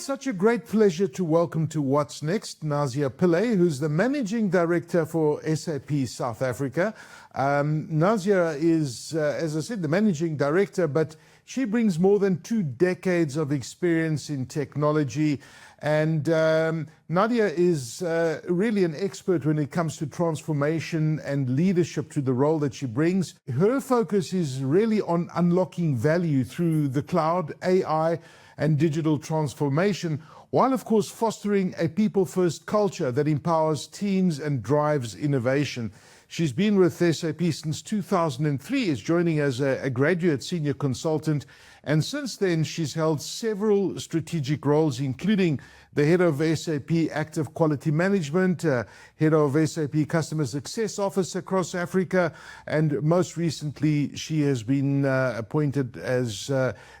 such a great pleasure to welcome to What's Next Nazia Pillay, who's the Managing Director for SAP South Africa. Nazia is, as I said, the Managing Director, but she brings more than 2 decades of experience in technology. And Nadia is really an expert when it comes to transformation and leadership to the role that she brings. Her focus is really on unlocking value through the cloud, AI, and digital transformation, while of course fostering a people-first culture that empowers teams and drives innovation. She's been with SAP since 2003, is joining as a graduate senior consultant, and since then she's held several strategic roles, including the head of SAP Active Quality Management, head of SAP Customer Success Office across Africa, and most recently she has been appointed as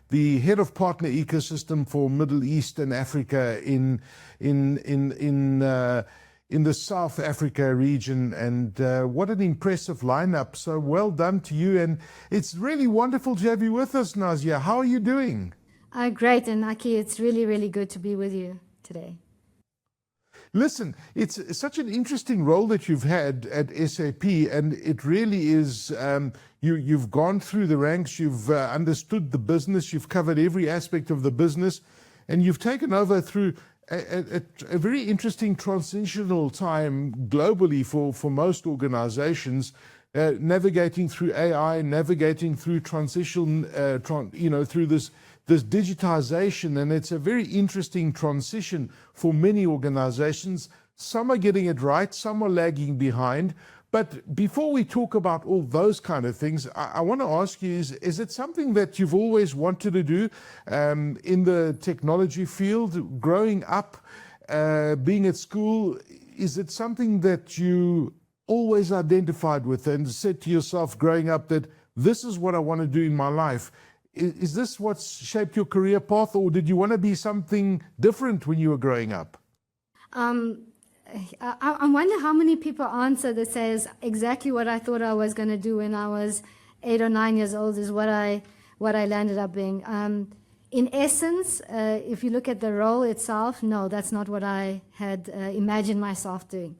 the head of partner ecosystem for Middle East and Africa in the South Africa region. And what an impressive lineup. So well done to you. And it's really wonderful to have you with us, Nazia. How are you doing? Great. And Aki, it's really, really good to be with you today. Listen, it's such an interesting role that you've had at SAP, and it really is, you've gone through the ranks, you've understood the business, you've covered every aspect of the business, and you've taken over through a very interesting transitional time globally for most organizations, navigating through AI, navigating through transition, through this digitization, and it's a very interesting transition for many organizations. Some are getting it right, some are lagging behind. But before we talk about all those kind of things, I want to ask you, is it something that you've always wanted to do in the technology field, growing up, being at school? Is it something that you always identified with and said to yourself growing up that this is what I want to do in my life? Is this what's shaped your career path, or did you want to be something different when you were growing up? I wonder how many people answer that says exactly what I thought I was going to do when I was 8 or 9 years old is what I landed up being. In essence, if you look at the role itself, no, that's not what I had imagined myself doing.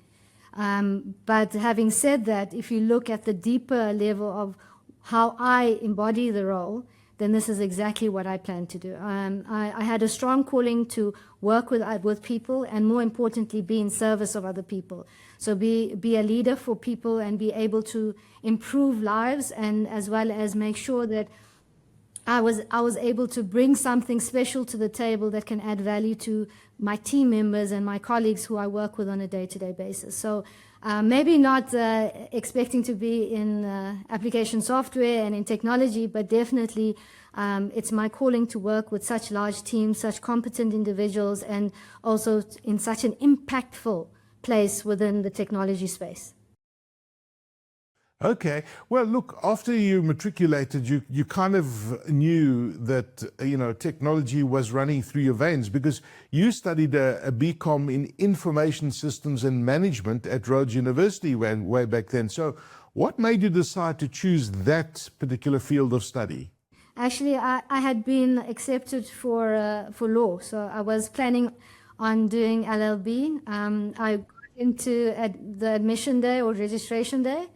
But having said that, if you look at the deeper level of how I embody the role, then this is exactly what I plan to do. I had a strong calling to work with people, and more importantly, be in service of other people. So be a leader for people and be able to improve lives, and as well as make sure that I was able to bring something special to the table that can add value to my team members and my colleagues who I work with on a day-to-day basis. So maybe not expecting to be in application software and in technology, but definitely it's my calling to work with such large teams, such competent individuals, and also in such an impactful place within the technology space. Okay. Well, look, after you matriculated, you kind of knew that, technology was running through your veins, because you studied a BCom in Information Systems and Management at Rhodes University way back then. So what made you decide to choose that particular field of study? Actually, I had been accepted for law, so I was planning on doing LLB. I got into the admission day or registration day.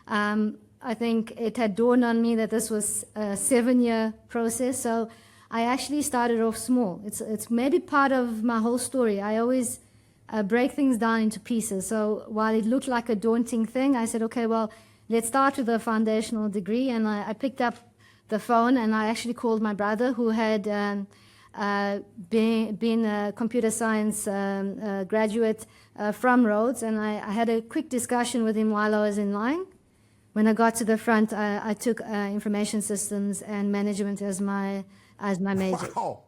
I think it had dawned on me that this was a 7-year process, so I actually started off small. It's maybe part of my whole story. I always break things down into pieces. So while it looked like a daunting thing, I said, okay, well, let's start with a foundational degree. And I picked up the phone and I actually called my brother, who had been a computer science graduate from Rhodes, and I had a quick discussion with him while I was in line. When I got to the front, I took information systems and management as my major. Wow.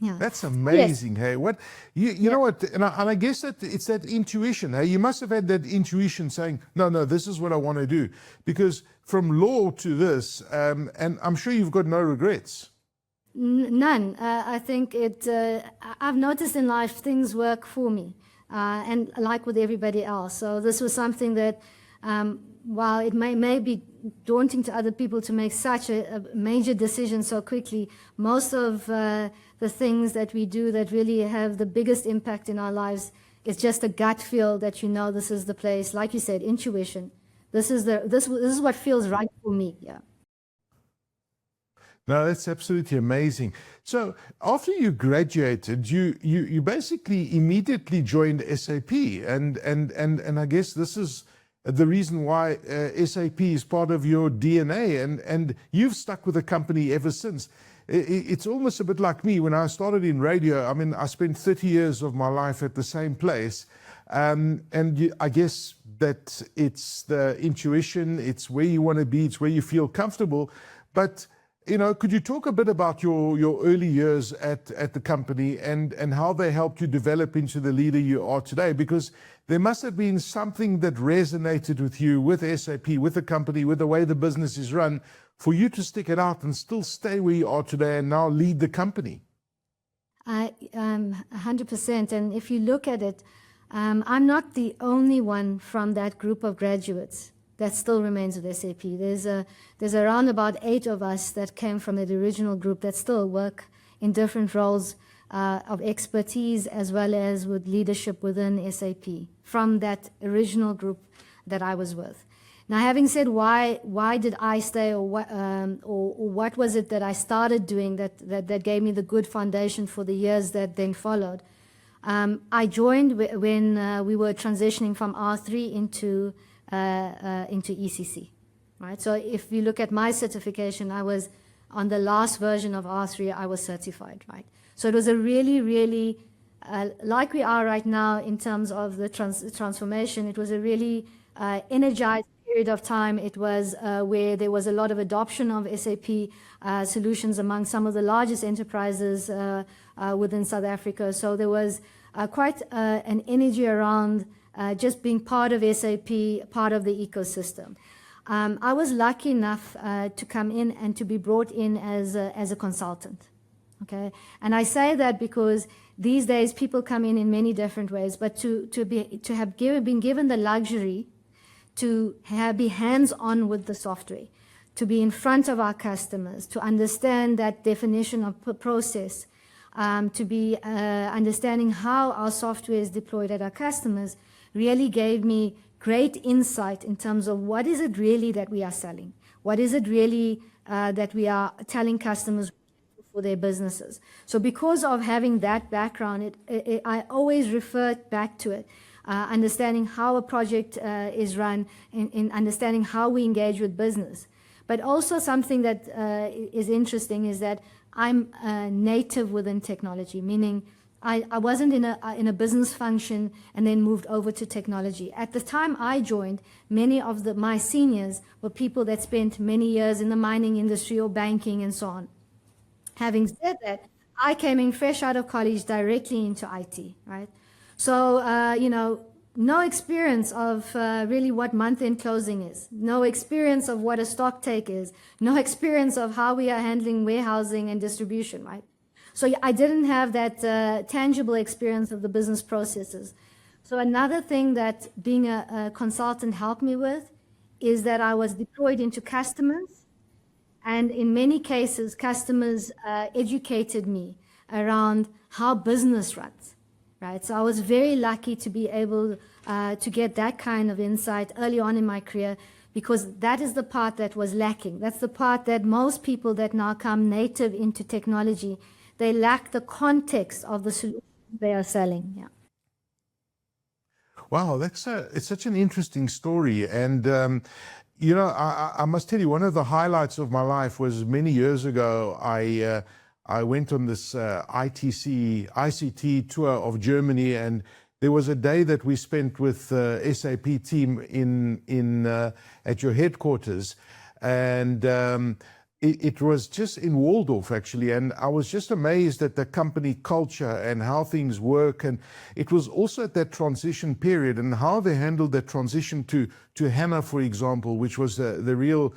Yeah. That's amazing. Yes. Hey, what you know what? And I guess that it's that intuition. Hey, you must have had that intuition saying, no, this is what I want to do. Because from law to this, and I'm sure you've got no regrets. None. I think I've noticed in life things work for me, and like with everybody else. So this was something that While it may be daunting to other people to make such a major decision so quickly, most of the things that we do that really have the biggest impact in our lives is just a gut feel that you know this is the place. Like you said, intuition. This is what feels right for me. Yeah. No, that's absolutely amazing. So after you graduated, you basically immediately joined SAP, and I guess this is the reason why SAP is part of your DNA, and you've stuck with the company ever since. It's almost a bit like me. When I started in radio, I mean, I spent 30 years of my life at the same place, I guess that it's the intuition, it's where you want to be, it's where you feel comfortable. But you know, could you talk a bit about your early years at the company and how they helped you develop into the leader you are today? Because there must have been something that resonated with you, with SAP, with the company, with the way the business is run, for you to stick it out and still stay where you are today and now lead the company. 100%. And if you look at it, I'm not the only one from that group of graduates that still remains with SAP. There's around about 8 of us that came from the original group that still work in different roles of expertise as well as with leadership within SAP from that original group that I was with. Now, having said why did I stay, or what was it that I started doing that gave me the good foundation for the years that then followed? I joined when we were transitioning from R3 into ECC, right? So if you look at my certification, I was on the last version of R3, I was certified, right? So it was a really, really, like we are right now in terms of the transformation, it was a really energized period of time. It was where there was a lot of adoption of SAP solutions among some of the largest enterprises within South Africa. So there was quite an energy around just being part of SAP, part of the ecosystem. I was lucky enough to come in and to be brought in as a consultant. Okay, and I say that because these days people come in many different ways, but to have been given the luxury to be hands-on with the software, to be in front of our customers, to understand that definition of process, to be understanding how our software is deployed at our customers, really gave me great insight in terms of what is it really that we are selling? What is it really that we are telling customers for their businesses? So because of having that background, I always refer back to it, understanding how a project is run, in understanding how we engage with business. But also something that is interesting is that I'm native within technology, meaning I wasn't in a business function and then moved over to technology. At the time I joined, many of my seniors were people that spent many years in the mining industry or banking and so on. Having said that, I came in fresh out of college directly into IT, right? So, you know, no experience of really what month-end closing is, no experience of what a stock take is, no experience of how we are handling warehousing and distribution, right? So I didn't have that tangible experience of the business processes. So another thing that being a consultant helped me with is that I was deployed into customers, and in many cases, customers educated me around how business runs, right? So I was very lucky to be able to get that kind of insight early on in my career, because that is the part that was lacking. That's the part that most people that now come native into technology, they lack the context of the solution they are selling. Yeah. Wow, it's such an interesting story. And, you know, I must tell you, one of the highlights of my life was many years ago, I went on this ICT tour of Germany, and there was a day that we spent with the SAP team at your headquarters. And it was just in Waldorf, actually, and I was just amazed at the company culture and how things work. And it was also at that transition period and how they handled that transition to HANA, for example, which was the real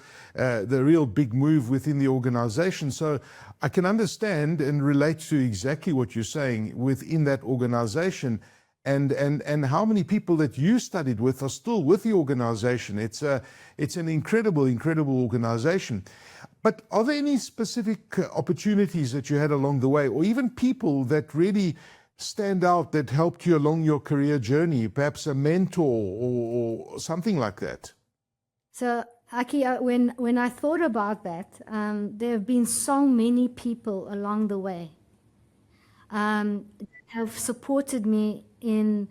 big move within the organization. So I can understand and relate to exactly what you're saying within that organization. and how many people that you studied with are still with the organization. It's an incredible organization. But are there any specific opportunities that you had along the way, or even people that really stand out that helped you along your career journey, perhaps a mentor or something like that? So, Aki, when I thought about that, there have been so many people along the way that have supported me in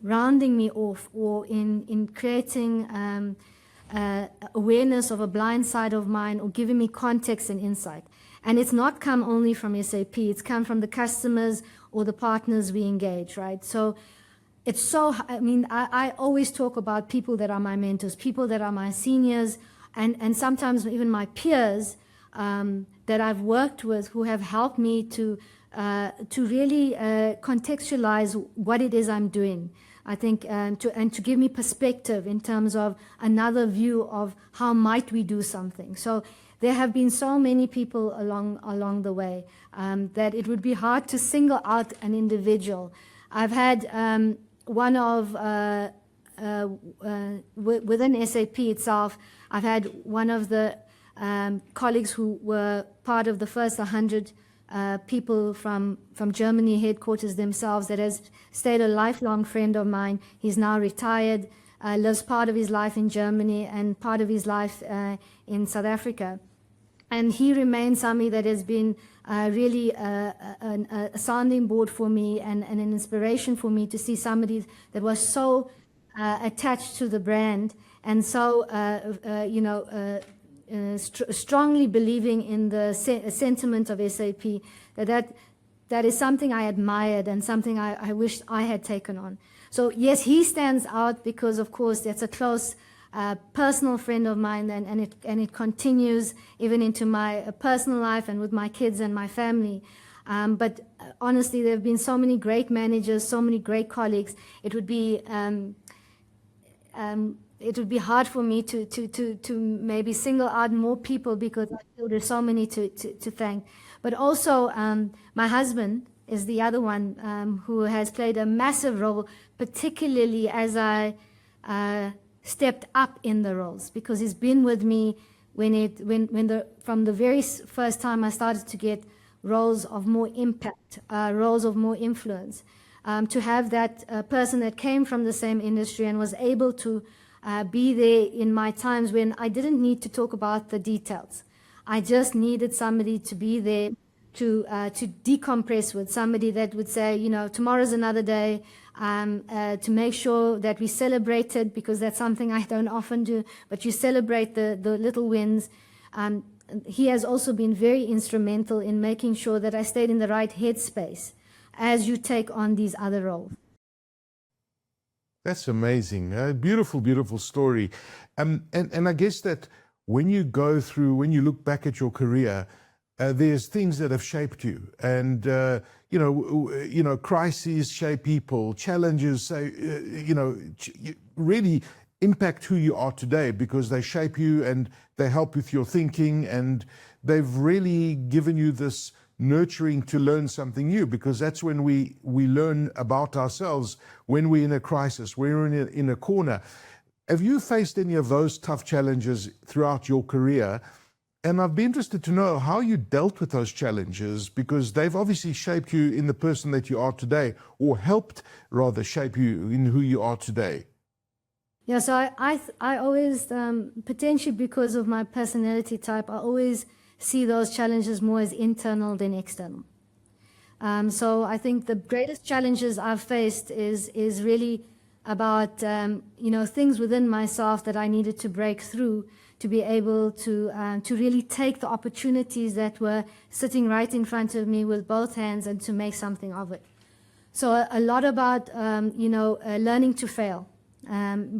rounding me off, or in creating awareness of a blind side of mine, or giving me context and insight. And it's not come only from SAP, it's come from the customers or the partners we engage, right? So it's so, I mean, I always talk about people that are my mentors, people that are my seniors, and sometimes even my peers that I've worked with, who have helped me to really contextualize what it is I'm doing. I think, and to give me perspective in terms of another view of how might we do something. So there have been so many people along the way that it would be hard to single out an individual. I've had one of within SAP itself, I've had one of the colleagues who were part of the first 100 people from Germany headquarters themselves, that has stayed a lifelong friend of mine. He's now retired, lives part of his life in Germany and part of his life in South Africa. And he remains somebody that has been really a sounding board for me, and an inspiration for me to see somebody that was so attached to the brand, and so strongly believing in the sentiment of SAP, that is something I admired and something I wished I had taken on. So yes, he stands out because, of course, that's a close personal friend of mine, and it continues even into my personal life and with my kids and my family. But honestly, there have been so many great managers, so many great colleagues. It would be hard for me to maybe single out more people, because I feel there's so many to thank. But also, my husband is the other one who has played a massive role, particularly as I stepped up in the roles, because he's been with me from the very first time I started to get roles of more impact, roles of more influence. To have that person that came from the same industry and was able to be there in my times when I didn't need to talk about the details. I just needed somebody to be there to decompress with, somebody that would say, tomorrow's another day, to make sure that we celebrated, because that's something I don't often do, but you celebrate the little wins. He has also been very instrumental in making sure that I stayed in the right headspace as you take on these other roles. That's amazing. Beautiful story. And I guess that when you look back at your career, there's things that have shaped you, and crises shape people, challenges really impact who you are today, because they shape you and they help with your thinking, and they've really given you this nurturing to learn something new, because that's when we learn about ourselves, when we're in a crisis, we're in a corner. Have you faced any of those tough challenges throughout your career? And I'd be interested to know how you dealt with those challenges, because they've obviously shaped you in the person that you are today, or helped rather shape you in who you are today. Yeah, so I always, potentially because of my personality type, I always see those challenges more as internal than external. So I think the greatest challenges I've faced is really about things within myself that I needed to break through to be able to really take the opportunities that were sitting right in front of me with both hands and to make something of it. So a lot about learning to fail,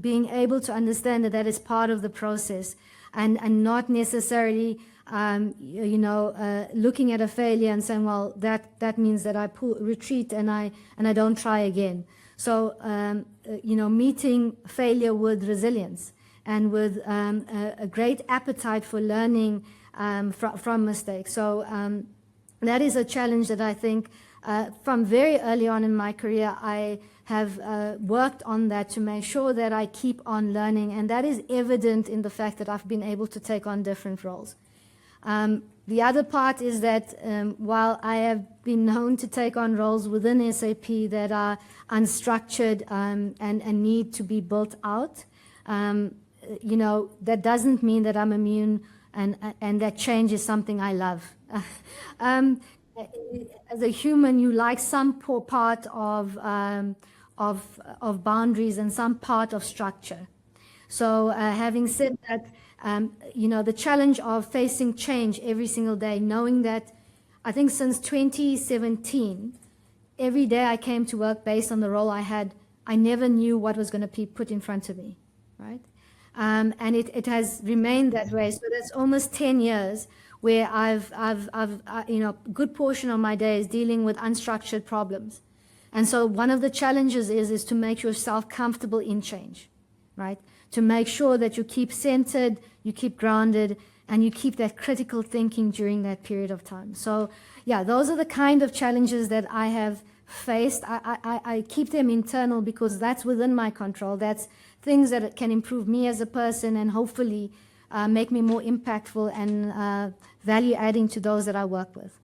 being able to understand that is part of the process, and not necessarily looking at a failure and saying, well, that means that I retreat and I don't try again. So meeting failure with resilience and with a great appetite for learning from mistakes. So that is a challenge that I think from very early on in my career, I have worked on that to make sure that I keep on learning, and that is evident in the fact that I've been able to take on different roles. The other part is that while I have been known to take on roles within SAP that are unstructured and need to be built out, that doesn't mean that I'm immune, and that change is something I love. As a human, you like some part of boundaries and some part of structure. So having said that, the challenge of facing change every single day, knowing that I think since 2017, every day I came to work based on the role I had, I never knew what was going to be put in front of me, right? And it has remained that way. So that's almost 10 years where I've a good portion of my day is dealing with unstructured problems. And so one of the challenges is to make yourself comfortable in change, right? To make sure that you keep centered, you keep grounded, and you keep that critical thinking during that period of time. So yeah, those are the kind of challenges that I have faced. I keep them internal because that's within my control. That's things that can improve me as a person and hopefully make me more impactful and value adding to those that I work with.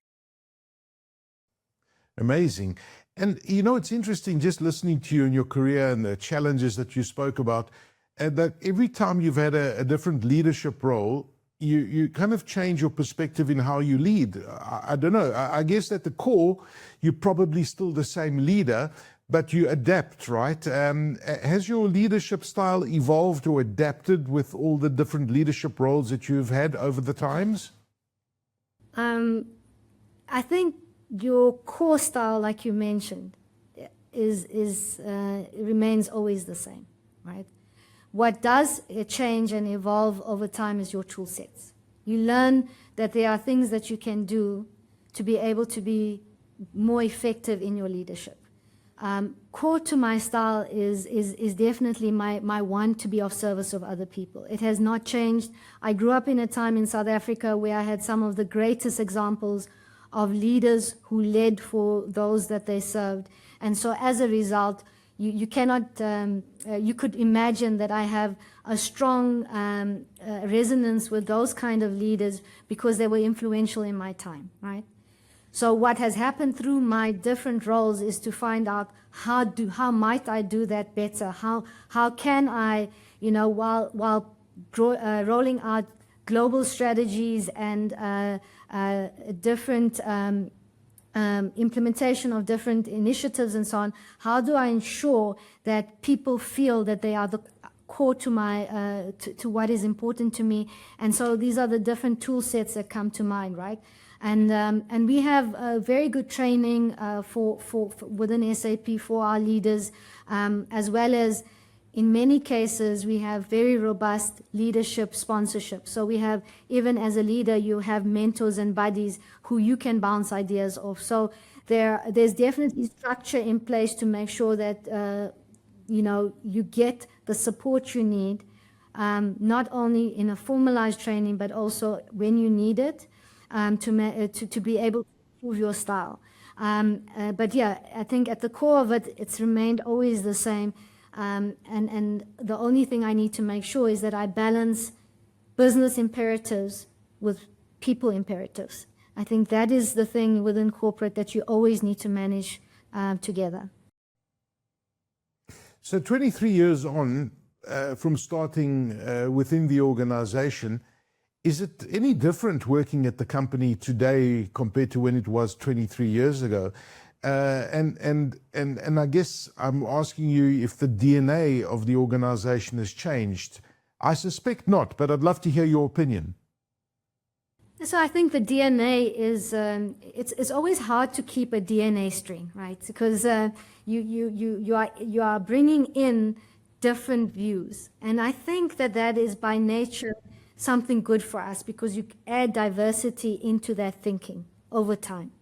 Amazing. And it's interesting just listening to you and your career and the challenges that you spoke about, and that every time you've had a different leadership role, you kind of change your perspective in how you lead. I don't know. I guess at the core, you're probably still the same leader, but you adapt, right? Has your leadership style evolved or adapted with all the different leadership roles that you've had over the times? I think your core style, like you mentioned, remains always the same, right? What does change and evolve over time is your tool sets. You learn that there are things that you can do to be able to be more effective in your leadership. Core to my style is definitely my want to be of service of other people. It has not changed. I grew up in a time in South Africa where I had some of the greatest examples of leaders who led for those that they served. And so as a result, you cannot, you could imagine that I have a strong resonance with those kind of leaders because they were influential in my time, right? So what has happened through my different roles is to find out how might I do that better? How can I, while rolling out global strategies and different implementation of different initiatives and so on, how do I ensure that people feel that they are the core to my to what is important to me? And so these are the different tool sets that come to mind, right? And we have very good training for within SAP for our leaders, as well as in many cases we have very robust leadership sponsorship. So we have, even as a leader, you have mentors and buddies who you can bounce ideas off. So there's definitely structure in place to make sure that you get the support you need, not only in a formalized training but also when you need it. To be able to improve your style. But yeah, I think at the core of it, it's remained always the same. And the only thing I need to make sure is that I balance business imperatives with people imperatives. I think that is the thing within corporate that you always need to manage together. So 23 years on from starting within the organization, is it any different working at the company today compared to when it was 23 years ago? And I guess I'm asking you if the DNA of the organization has changed. I suspect not, but I'd love to hear your opinion. So I think the DNA is, it's always hard to keep a DNA string, right? Because you are bringing in different views. And I think that is by nature something good for us because you add diversity into that thinking over time.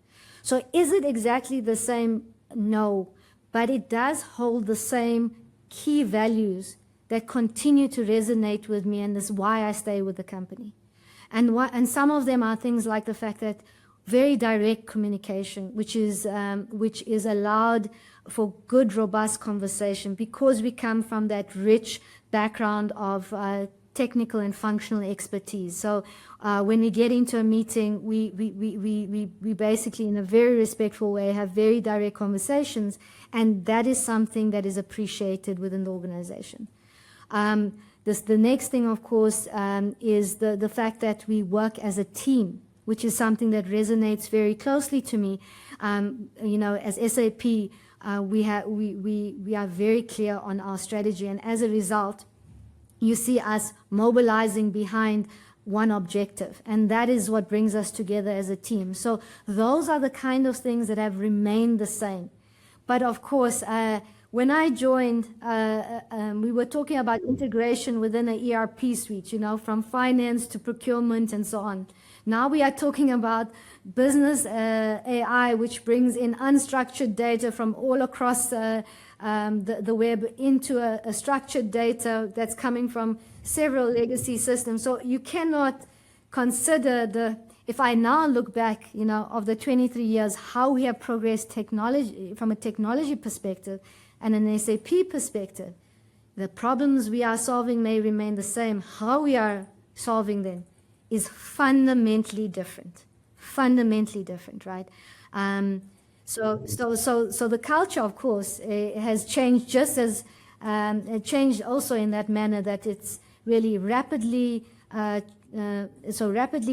So is it exactly the same? No, but it does hold the same key values that continue to resonate with me, and that's why I stay with the company. And some of them are things like the fact that very direct communication, which is allowed for good, robust conversation, because we come from that rich background of technical and functional expertise. So when we get into a meeting, we basically, in a very respectful way, have very direct conversations, and that is something that is appreciated within the organization. The next thing, of course, is the fact that we work as a team, which is something that resonates very closely to me. As SAP, we are very clear on our strategy, and as a result, you see us mobilizing behind one objective, and that is what brings us together as a team. So those are the kind of things that have remained the same. But of course, when I joined, we were talking about integration within an ERP suite, from finance to procurement and so on. Now we are talking about business AI, which brings in unstructured data from all across the web into a structured data that's coming from several legacy systems. So you cannot consider if I now look back, of the 23 years, how we have progressed technology from a technology perspective and an SAP perspective. The problems we are solving may remain the same. How we are solving them is fundamentally different, right? So the culture, of course, has changed, just as it changed also in that manner that it's really rapidly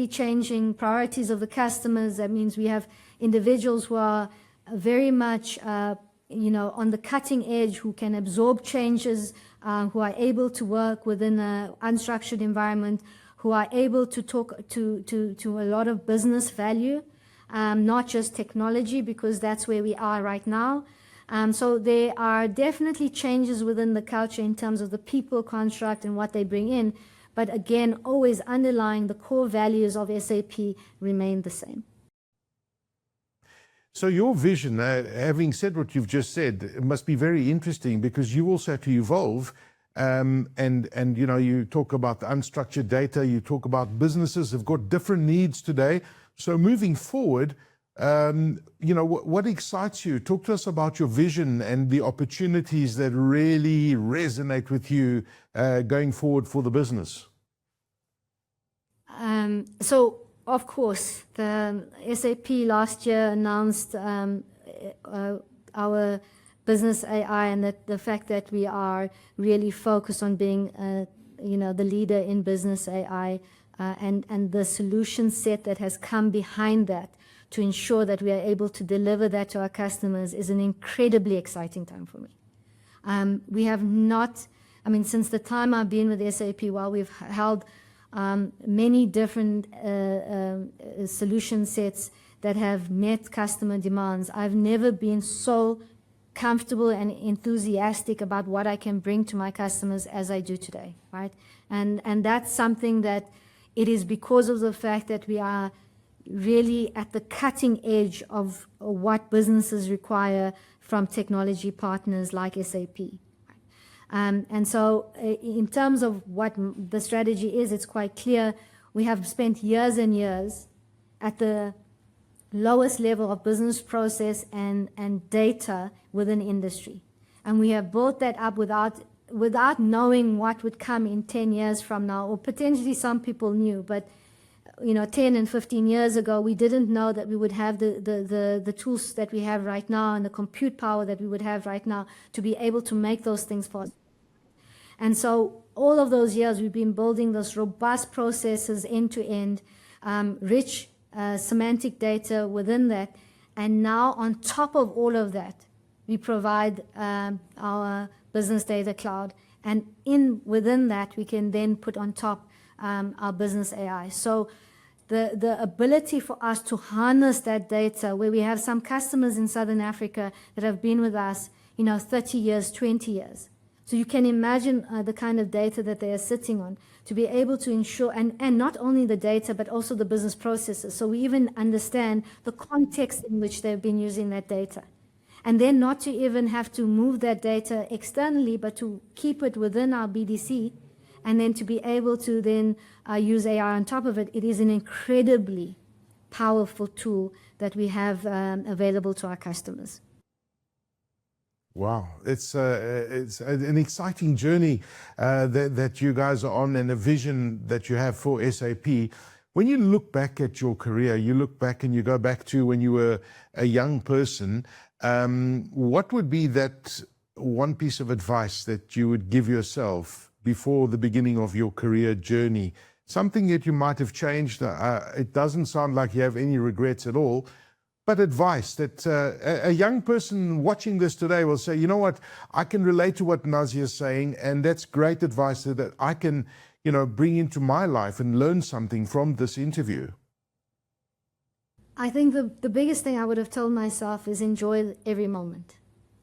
changing priorities of the customers. That means we have individuals who are very much on the cutting edge, who can absorb changes, who are able to work within an unstructured environment, who are able to talk to a lot of business value, not just technology, because that's where we are right now. So there are definitely changes within the culture in terms of the people construct and what they bring in. But again, always underlying the core values of SAP remain the same. So your vision, having said what you've just said, it must be very interesting, because you also have to evolve. And you talk about the unstructured data, you talk about businesses have got different needs today. So moving forward, what excites you? Talk to us about your vision and the opportunities that really resonate with you going forward for the business. So, of course, the SAP last year announced our business AI, and the fact that we are really focused on being, the leader in business AI, and the solution set that has come behind that to ensure that we are able to deliver that to our customers is an incredibly exciting time for me. We have not, since the time I've been with SAP, while we've held many different solution sets that have met customer demands, I've never been so comfortable and enthusiastic about what I can bring to my customers as I do today, right? And that's something that it is because of the fact that we are really at the cutting edge of what businesses require from technology partners like SAP. And so in terms of what the strategy is, it's quite clear. We have spent years and years at the lowest level of business process and data within industry. And we have built that up without knowing what would come in 10 years from now, or potentially some people knew, but 10 and 15 years ago, we didn't know that we would have the tools that we have right now and the compute power that we would have right now to be able to make those things possible. And so all of those years, we've been building those robust processes end to end, rich semantic data within that. And now on top of all of that, we provide our business data cloud. And within that, we can then put on top our business AI. So the ability for us to harness that data, where we have some customers in Southern Africa that have been with us, 30 years, 20 years. So you can imagine the kind of data that they are sitting on, to be able to ensure, and not only the data, but also the business processes. So we even understand the context in which they've been using that data. And then not to even have to move that data externally, but to keep it within our BDC, and then to be able to then use AI on top of it. It is an incredibly powerful tool that we have available to our customers. Wow, it's an exciting journey that you guys are on, and a vision that you have for SAP. When you look back at your career, you look back and you go back to when you were a young person, what would be that one piece of advice that you would give yourself before the beginning of your career journey? Something that you might have changed. It doesn't sound like you have any regrets at all, but advice that a young person watching this today will say, you know what, I can relate to what Nazia is saying, and that's great advice that I can, you know, bring into my life and learn something from this interview. I think the biggest thing I would have told myself is enjoy every moment.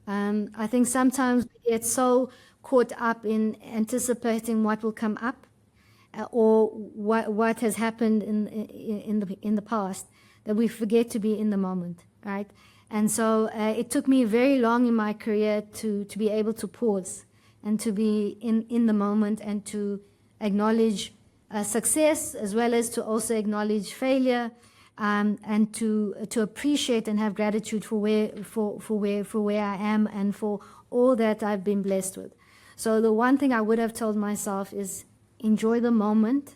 I think sometimes we get so caught up in anticipating what will come up or what has happened in the past, that we forget to be in the moment, right? And so it took me very long in my career to be able to pause and to be in the moment and to acknowledge success as well as to also acknowledge failure, and to appreciate and have gratitude for where I am and for all that I've been blessed with. So the one thing I would have told myself is enjoy the moment,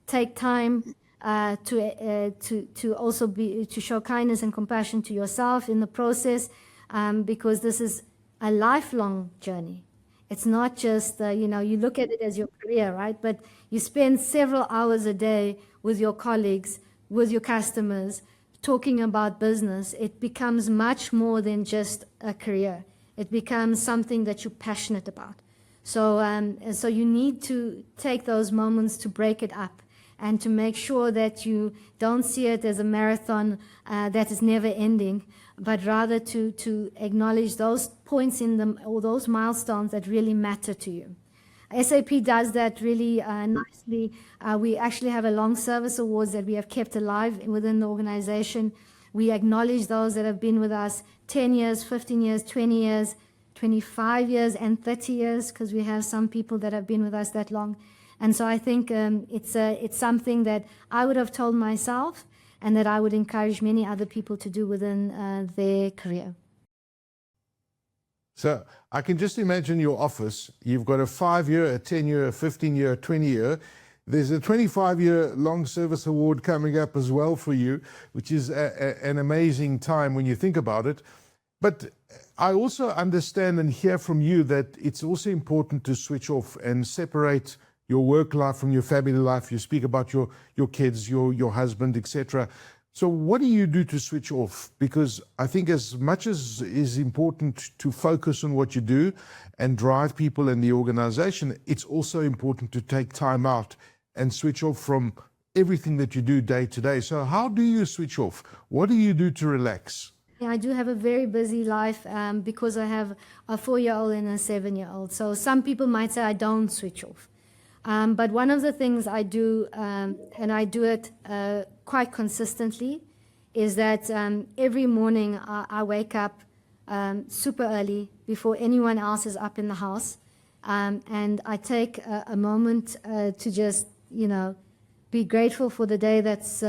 take time to also to show kindness and compassion to yourself in the process, because this is a lifelong journey. It's not just you know, you look at it as your career, right? But you spend several hours a day with your colleagues, with your customers, talking about business. It becomes much more than just a career. It becomes something that you're passionate about. So, so you need to take those moments to break it up and to make sure that you don't see it as a marathon that is never ending, but rather to acknowledge those points in them, or those milestones that really matter to you. SAP does that really nicely. We actually have a long service awards that we have kept alive within the organization. We acknowledge those that have been with us 10 years, 15 years, 20 years, 25 years, and 30 years, because we have some people that have been with us that long. And so I think it's something that I would have told myself and that I would encourage many other people to do within their career. So I can just imagine your office. You've got a 5-year, a 10-year, a 15-year, a 20-year. There's a 25-year long service award coming up as well for you, which is an amazing time when you think about it. But I also understand and hear from you that it's also important to switch off and separate your work life from your family life. You speak about your kids, your husband, etc. So what do you do to switch off? Because I think as much as is important to focus on what you do and drive people in the organization, it's also important to take time out and switch off from everything that you do day to day. So how do you switch off? What do you do to relax? I do have a very busy life because I have a 4-year-old and a 7-year-old. So some people might say I don't switch off. But one of the things I do, and I do it quite consistently, is that every morning I wake up super early before anyone else is up in the house, and I take a moment to just, you know, be grateful for the day that's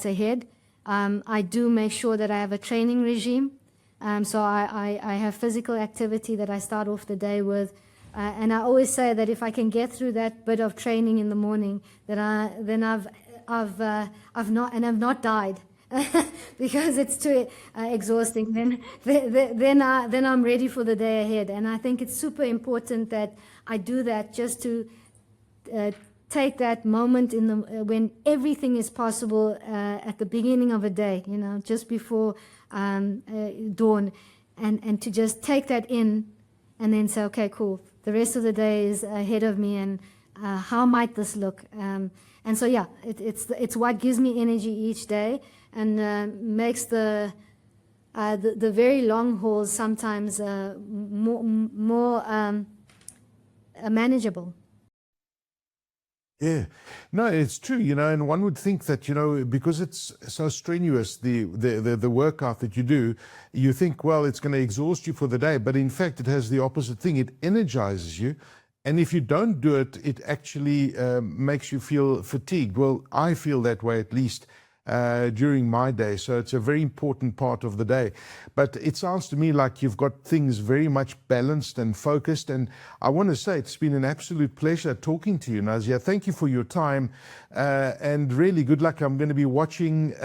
ahead. I do make sure that I have a training regime, so I have physical activity that I start off the day with. And I always say that if I can get through that bit of training in the morning, then I've not died because it's too exhausting. Then I'm ready for the day ahead. And I think it's super important that I do that, just to take that moment in the when everything is possible at the beginning of a day, you know, just before dawn, and to just take that in, and then say, okay, cool. The rest of the day is ahead of me, and how might this look? And so, yeah, it's what gives me energy each day, and makes the very long hauls sometimes more manageable. Yeah, no, it's true, you know, and one would think that, you know, because it's so strenuous, the workout that you do, you think, well, it's going to exhaust you for the day, but in fact, it has the opposite thing. It energizes you, and if you don't do it, it actually makes you feel fatigued. Well, I feel that way at least. during my day. So it's a very important part of the day. But it sounds to me like you've got things very much balanced and focused. And I want to say it's been an absolute pleasure talking to you, Nazia. Thank you for your time, and really good luck. I'm going to be watching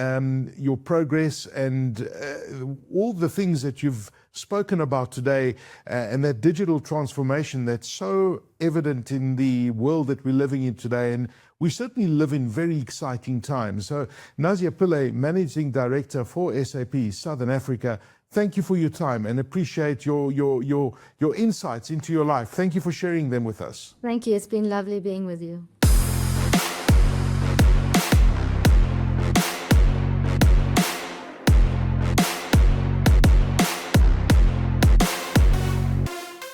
your progress and all the things that you've spoken about today, and that digital transformation that's so evident in the world that we're living in today. And we certainly live in very exciting times. So Nazia Pillay, Managing Director for SAP Southern Africa, thank you for your time and appreciate your insights into your life. Thank you for sharing them with us. Thank you. It's been lovely being with you.